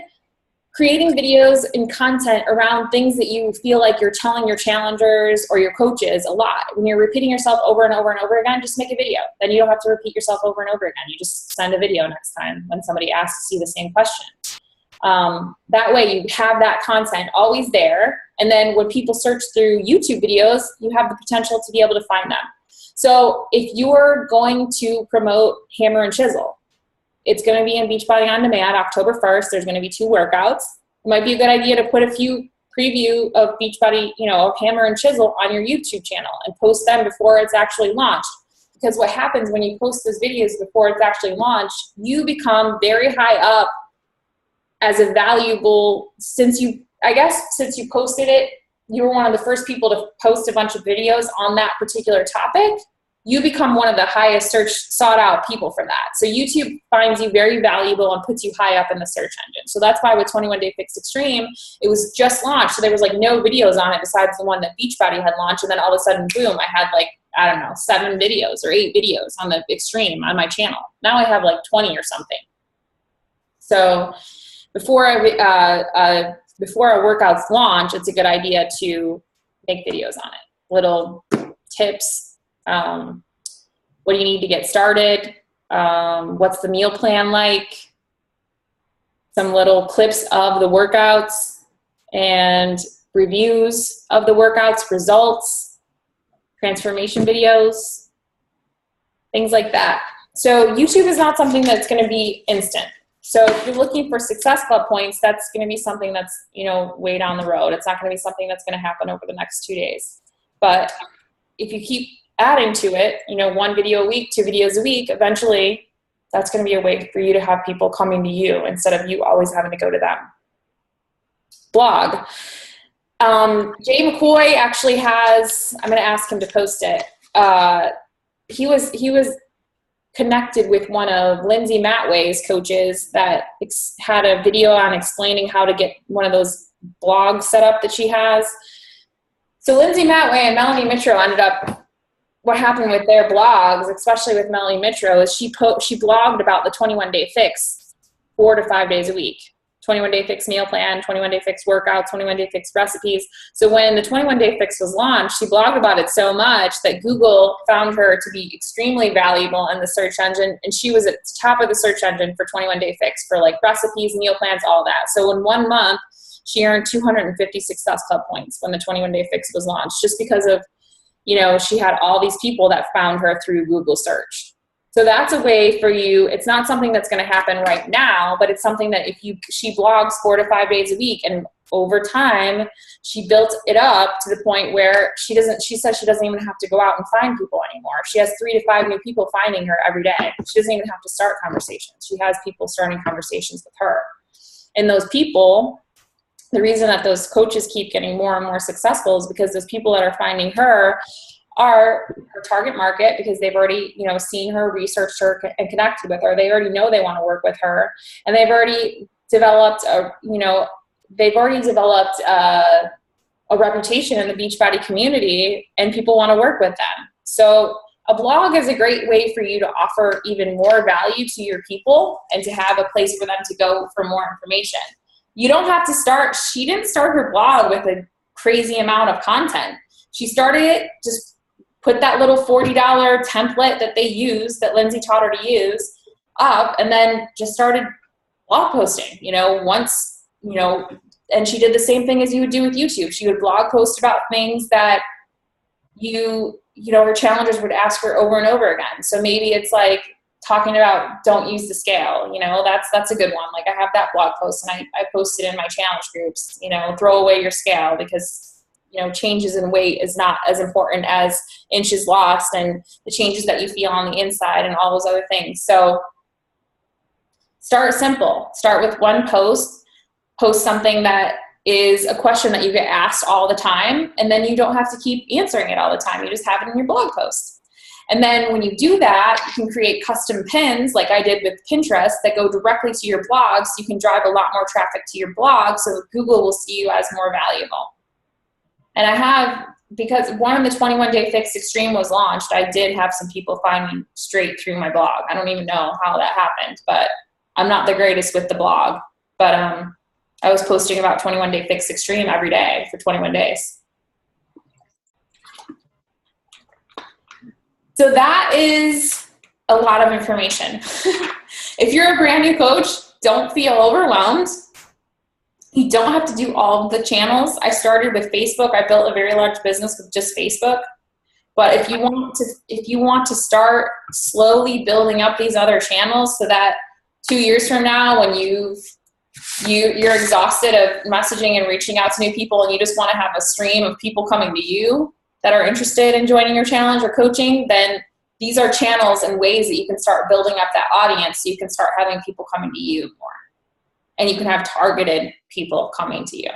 creating videos and content around things that you feel like you're telling your challengers or your coaches a lot. When you're repeating yourself over and over and over again, just make a video. Then you don't have to repeat yourself over and over again. You just send a video next time when somebody asks you the same question. That way you have that content always there. And then when people search through YouTube videos, you have the potential to be able to find them. So if you're going to promote Hammer and Chisel, it's going to be in Beachbody On Demand, October 1st. There's going to be 2 workouts. It might be a good idea to put a few preview of Beachbody, of Hammer and Chisel on your YouTube channel and post them before it's actually launched. Because what happens when you post those videos before it's actually launched, you become very high up as a valuable, since you posted it, you were one of the first people to post a bunch of videos on that particular topic. You become one of the highest search sought out people for that. So YouTube finds you very valuable and puts you high up in the search engine. So that's why with 21 Day Fix Extreme, it was just launched. So there was no videos on it besides the one that Beachbody had launched. And then all of a sudden, boom, I had 7 videos or 8 videos on the Extreme on my channel. Now I have 20 or something. So before a workout's launch, it's a good idea to make videos on it. Little tips. What do you need to get started? What's the meal plan like? Some little clips of the workouts and reviews of the workouts, results, transformation videos, things like that. So YouTube is not something that's going to be instant. So if you're looking for Success Club points, that's going to be something that's, way down the road. It's not going to be something that's going to happen over the next 2 days. But if you keep adding to it, 1 video a week, 2 videos a week, eventually that's going to be a way for you to have people coming to you instead of you always having to go to them. Blog. Jay McCoy actually has, I'm going to ask him to post it. He was connected with one of Lindsay Matway's coaches that had a video on explaining how to get one of those blogs set up that she has. So Lindsay Matway and Melanie Mitro ended up, what happened with their blogs, especially with Melanie Mitro, is she blogged about the 21 Day Fix 4 to 5 days a week. 21 Day Fix meal plan, 21 Day Fix workout, 21 Day Fix recipes. So when the 21 Day Fix was launched, she blogged about it so much that Google found her to be extremely valuable in the search engine, and she was at the top of the search engine for 21 Day Fix for recipes, meal plans, all that. So in 1 month, she earned 250 Success Club points when the 21 Day Fix was launched, just because of, she had all these people that found her through Google search. So that's a way for you. It's not something that's going to happen right now, but it's something that she blogs 4 to 5 days a week, and over time she built it up to the point where she says she doesn't even have to go out and find people anymore. She has 3 to 5 new people finding her every day. She doesn't even have to start conversations. She has people starting conversations with her. And those people, the reason that those coaches keep getting more and more successful is because those people that are finding her are her target market, because they've already, seen her, researched her, and connected with her. They already know they want to work with her, and they've already developed a reputation in the Beachbody community, and people want to work with them. So a blog is a great way for you to offer even more value to your people and to have a place for them to go for more information. You don't have to she didn't start her blog with a crazy amount of content. She started it, just put that little $40 template that they use, that Lindsay taught her to use, up, and then just started blog posting, and she did the same thing as you would do with YouTube. She would blog post about things that her challengers would ask her over and over again. So maybe it's talking about don't use the scale, that's a good one. I have that blog post, and I posted in my challenge groups, throw away your scale, because changes in weight is not as important as inches lost and the changes that you feel on the inside and all those other things. So start simple. Start with one post something that is a question that you get asked all the time, and then you don't have to keep answering it all the time. You just have it in your blog post. And then when you do that, you can create custom pins like I did with Pinterest that go directly to your blog, so you can drive a lot more traffic to your blog, so Google will see you as more valuable. And because when the 21 Day Fix Extreme was launched, I did have some people find me straight through my blog. I don't even know how that happened, but I'm not the greatest with the blog, but I was posting about 21 Day Fix Extreme every day for 21 days. So that is a lot of information. If you're a brand new coach, don't feel overwhelmed. You don't have to do all of the channels. I started with Facebook. I built a very large business with just Facebook. But if you want to start slowly building up these other channels so that 2 years from now, when you're exhausted of messaging and reaching out to new people and you just want to have a stream of people coming to you that are interested in joining your challenge or coaching, then these are channels and ways that you can start building up that audience so you can start having people coming to you more. And you can have targeted people coming to you.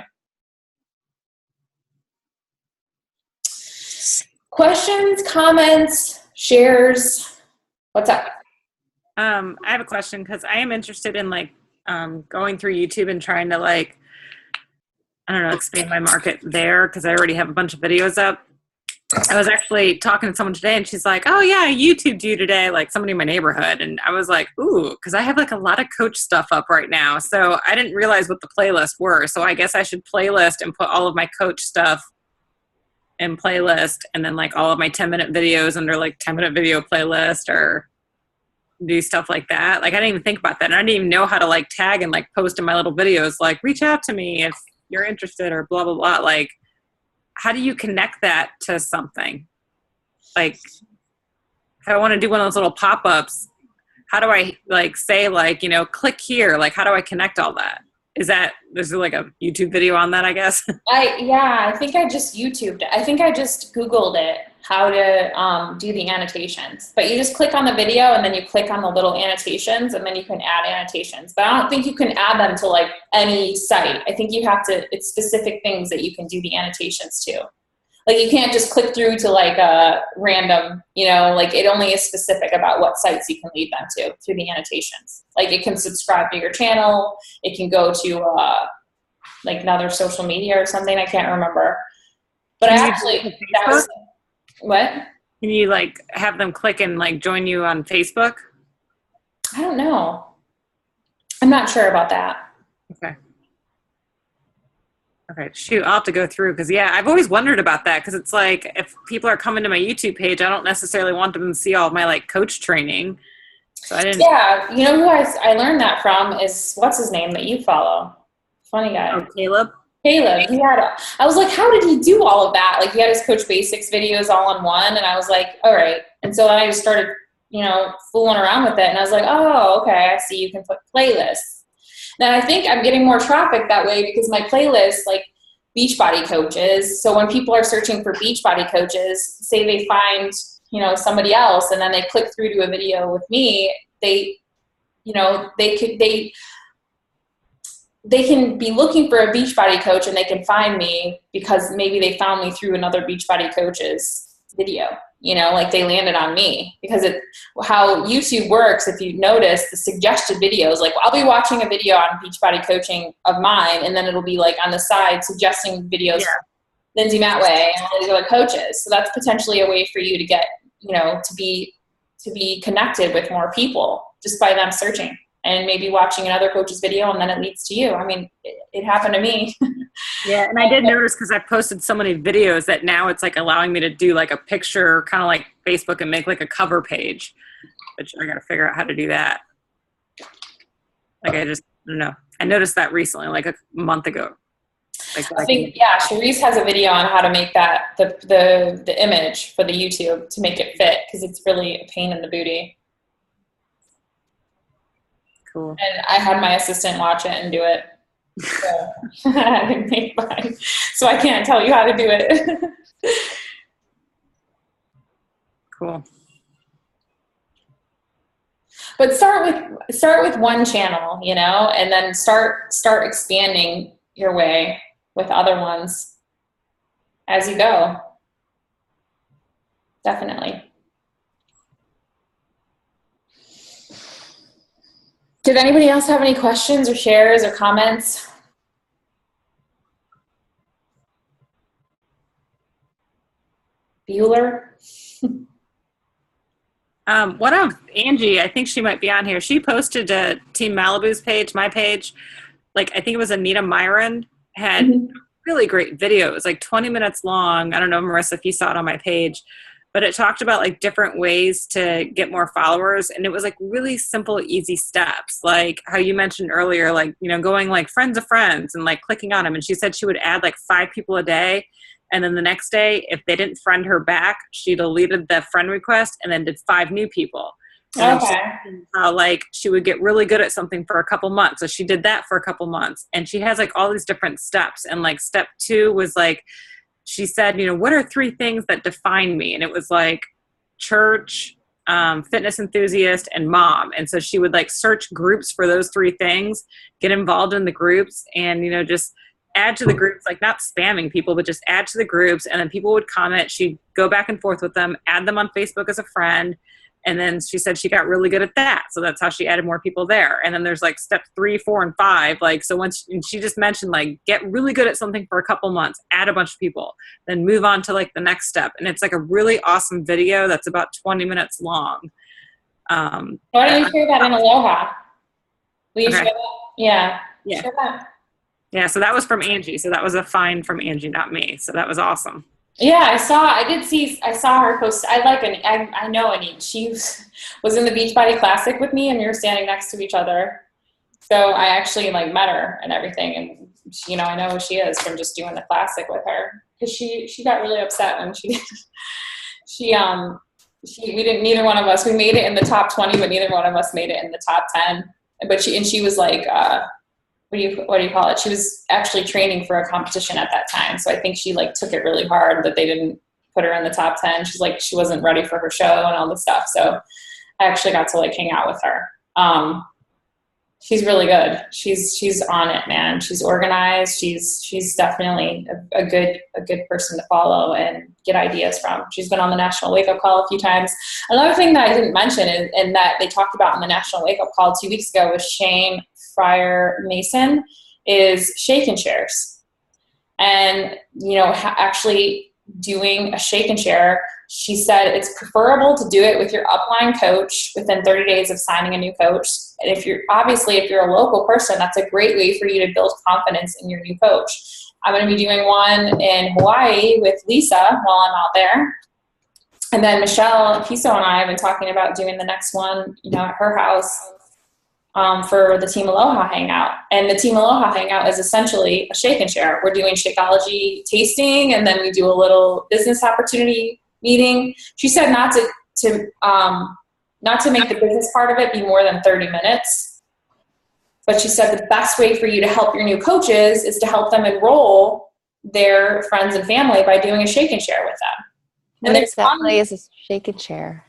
Questions, comments, shares? What's up? I have a question because I am interested in like going through YouTube and trying to like, I don't know, expand my market there because I already have a bunch of videos up. I was actually talking to someone today and she's like, oh yeah, I YouTubed you today, like somebody in my neighborhood. And I was like, ooh, because I have like a lot of coach stuff up right now. So I didn't realize what the playlists were. So I guess I should playlist and put all of my coach stuff in playlist and then like all of my 10-minute videos under like 10-minute video playlist or do stuff like that. Like I didn't even think about that. And I didn't even know how to like tag and like post in my little videos, like reach out to me if you're interested or blah, blah, blah. Like, how do you connect that to something? Like, if I want to do one of those little pop-ups, how do I like say like, you know, click here? Like, how do I connect all that? Is there like a YouTube video on that, I guess? I think I just YouTubed it. I think I just Googled it, how to do the annotations. But you just click on the video and then you click on the little annotations and then you can add annotations. But I don't think you can add them to like any site. I think you have to, it's specific things that you can do the annotations to. Like you can't just click through to like a random, you know, like it only is specific about what sites you can lead them to through the annotations. Like it can subscribe to your channel. It can go to like another social media or something. I can't remember. But I actually, that was, what? Can you like have them click and like join you on Facebook? I don't know. I'm not sure about that. Okay. Okay, shoot, I'll have to go through because, yeah, I've always wondered about that because it's like if people are coming to my YouTube page, I don't necessarily want them to see all of my, like, coach training. So I didn't. Yeah, you know who I learned that from is, what's his name that you follow? Funny guy. Oh, Caleb? Caleb. I was like, how did he do all of that? Like, he had his Coach Basics videos all in one, and I was like, all right. And so then I just started, you know, fooling around with it, and I was like, oh, okay, I see you can put playlists. Then I think I'm getting more traffic that way because my playlist, like Beachbody coaches. So when people are searching for Beachbody coaches, say they find, you know, somebody else and then they click through to a video with me, they, you know, they can be looking for a Beachbody coach and they can find me because maybe they found me through another Beachbody coach's video. You know, like they landed on me because how YouTube works, if you notice the suggested videos, like I'll be watching a video on Beachbody coaching of mine and then it'll be like on the side suggesting videos from Lindsay Matway and all these other coaches. So that's potentially a way for you to get, you know, to be connected with more people just by them searching and maybe watching another coach's video and then it leads to you. I mean, it happened to me. Yeah, and I did notice because I posted so many videos that now it's like allowing me to do like a picture, kind of like Facebook, and make like a cover page. But I got to figure out how to do that. Like I don't know. I noticed that recently, like a month ago. Like I think, yeah, Charisse has a video on how to make that the image for the YouTube to make it fit because it's really a pain in the booty. Cool. And I had my assistant watch it and do it. So I didn't make mine. So I can't tell you how to do it. Cool. But start with one channel, you know, and then start expanding your way with other ones as you go. Definitely. Did anybody else have any questions or shares or comments? Bueller? One of Angie, I think she might be on here. She posted to Team Malibu's page, my page. Like, I think it was Anita Myron had really great video. It was like 20 minutes long. I don't know, Marissa, if you saw it on my page, but it talked about like different ways to get more followers. And it was like really simple, easy steps. Like how you mentioned earlier, like, you know, going like friends of friends and like clicking on them. And she said she would add like 5 people a day. And then the next day, if they didn't friend her back, she deleted the friend request and then did 5 new people. And Okay. how like she would get really good at something for a couple months. So she did that for a couple months. And she has like all these different steps. And like step 2 was like, she said, you know, what are 3 things that define me? And it was like church, fitness enthusiast, and mom. And so she would like search groups for those 3 things, get involved in the groups, and, you know, just add to the groups, like not spamming people, but just add to the groups. And then people would comment. She'd go back and forth with them, add them on Facebook as a friend. And then she said she got really good at that. So that's how she added more people there. And then there's like step 3, 4, and 5. Like, so once she just mentioned, like, get really good at something for a couple months, add a bunch of people, then move on to like the next step. And it's like a really awesome video that's about 20 minutes long. Why don't you share that in Aloha? Will you Okay. share that? Yeah. Yeah. Share that. Yeah. So that was from Angie. So that was a find from Angie, not me. So that was awesome. Yeah, I saw her post. I know Anit. She was in the Beachbody Classic with me, and we were standing next to each other. So I actually like met her and everything, and she, you know, I know who she is from just doing the classic with her, because she got really upset when she we didn't, neither one of us, we made it in the top 20, but neither one of us made it in the top 10. But she was like, what do you call it? She was actually training for a competition at that time. So I think she like took it really hard that they didn't put her in the top 10. She's like, she wasn't ready for her show and all this stuff. So I actually got to like hang out with her. She's really good. She's on it, man. She's organized. She's definitely a good person to follow and get ideas from. She's been on the National Wake Up Call a few times. Another thing that I didn't mention is, and that they talked about in the National Wake Up Call 2 weeks ago, was Shane Fryer Mason, is shake and shares. And, you know, actually doing a shake and share, she said it's preferable to do it with your upline coach within 30 days of signing a new coach. And if you're a local person, that's a great way for you to build confidence in your new coach. I'm going to be doing one in Hawaii with Lisa while I'm out there. And then Michelle Piso and I have been talking about doing the next one, you know, at her house for the Team Aloha Hangout. And the Team Aloha Hangout is essentially a shake and share. We're doing Shakeology tasting, and then we do a little business opportunity meeting. She said not to make the business part of it be more than 30 minutes. But she said the best way for you to help your new coaches is to help them enroll their friends and family by doing a shake and share with them. What exactly is a shake and share?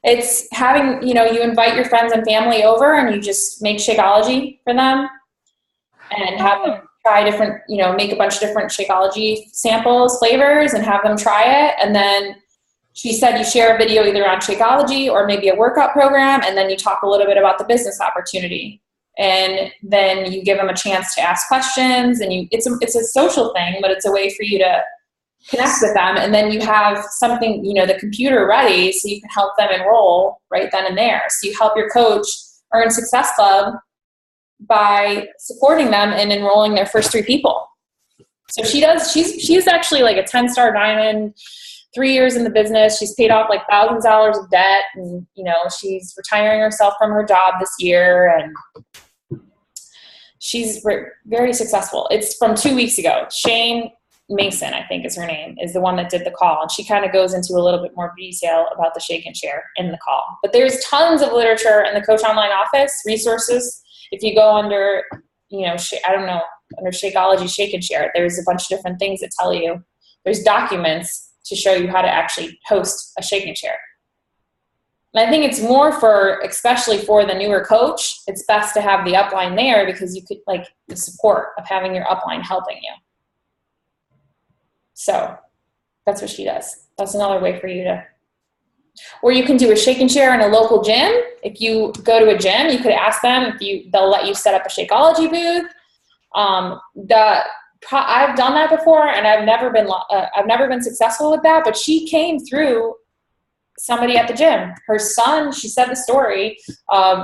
It's having, you know, you invite your friends and family over and you just make Shakeology for them and have them try different, you know, make a bunch of different Shakeology samples, flavors, and have them try it. And then she said you share a video either on Shakeology or maybe a workout program, and then you talk a little bit about the business opportunity. And then you give them a chance to ask questions, and it's a social thing, but it's a way for you to connect with them. And then you have something, you know, the computer ready so you can help them enroll right then and there. So you help your coach earn Success Club by supporting them and enrolling their first 3 people. So she's actually like a 10-star diamond, 3 years in the business. She's paid off like thousands of dollars of debt, and, you know, she's retiring herself from her job this year, and she's very successful. It's from 2 weeks ago. Shane Mason, I think is her name, is the one that did the call. And she kind of goes into a little bit more detail about the shake and share in the call. But there's tons of literature in the Coach Online Office, resources. If you go under, you know, under Shakeology Shake and Share, there's a bunch of different things that tell you. There's documents to show you how to actually host a shake and share. And I think it's more especially for the newer coach, it's best to have the upline there, because you could, like, the support of having your upline helping you. So that's what she does. That's another way for you to, or you can do a shake and share in a local gym. If you go to a gym, you could ask them they'll let you set up a Shakeology booth. I've done that before, and I've never been successful with that. But she came through somebody at the gym. Her son, she said the story,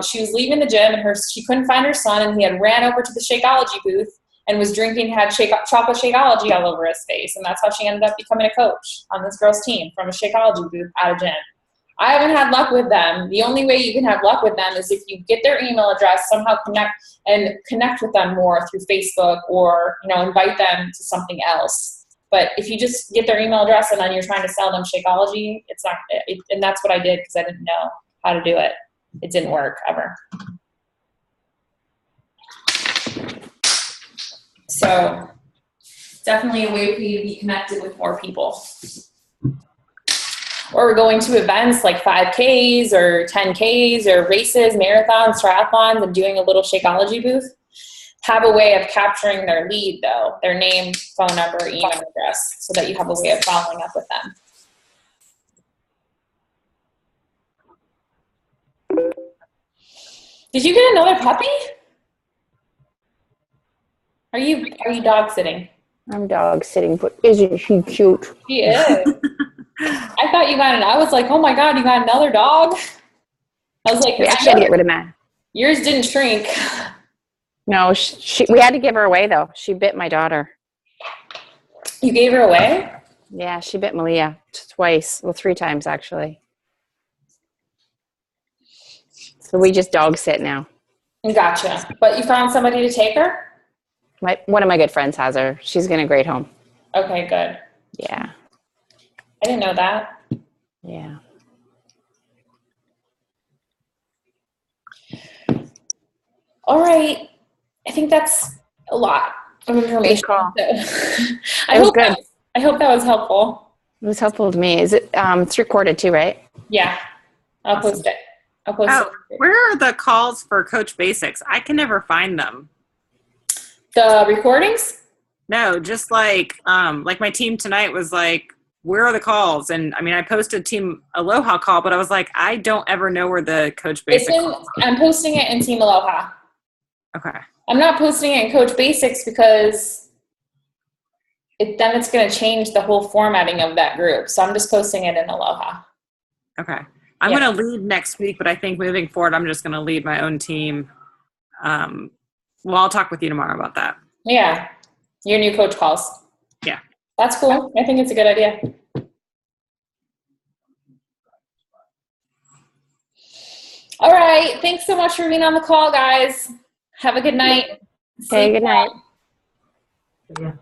she was leaving the gym and she couldn't find her son, and he had ran over to the Shakeology booth and was had chocolate Shakeology all over his face. And that's how she ended up becoming a coach on this girl's team from a Shakeology booth at a gym. I haven't had luck with them. The only way you can have luck with them is if you get their email address, somehow connect with them more through Facebook, or, invite them to something else. But if you just get their email address and then you're trying to sell them Shakeology, it's not, and that's what I did because I didn't know how to do it. It didn't work ever. So definitely a way for you to be connected with more people. Or we're going to events like 5Ks or 10Ks or races, marathons, triathlons, and doing a little Shakeology booth. Have a way of capturing their lead, though, their name, phone number, email address, so that you have a way of following up with them. Did you get another puppy? Are you dog sitting? I'm dog sitting, but isn't she cute? She is. I thought you got I was like, oh my God, you got another dog? I was like, We actually had to get rid of Matt. Yours didn't shrink. No, we had to give her away, though. She bit my daughter. You gave her away? Yeah, she bit Malia twice. Well, 3 times, actually. So we just dog sit now. Gotcha. But you found somebody to take her? One of my good friends has her. She's in a great home. Okay, good. Yeah. I didn't know that. Yeah. All right. I think that's a lot of information. Good call. I hope that was helpful. It was helpful to me. Is it? It's recorded too, right? Yeah. I'll post it. Where are the calls for Coach Basics? I can never find them. The recordings? No, just like my team tonight was like, where are the calls? And I mean, I posted Team Aloha call, but I was like, I don't ever know where the Coach Basics calls are. I'm posting it in Team Aloha. Okay. I'm not posting it in Coach Basics because then it's going to change the whole formatting of that group. So I'm just posting it in Aloha. Okay. I'm going to lead next week, but I think moving forward, I'm just going to lead my own team. Well, I'll talk with you tomorrow about that. Yeah. Your new coach calls. Yeah. That's cool. I think it's a good idea. All right. Thanks so much for being on the call, guys. Have a good night. Okay, good night. Yeah.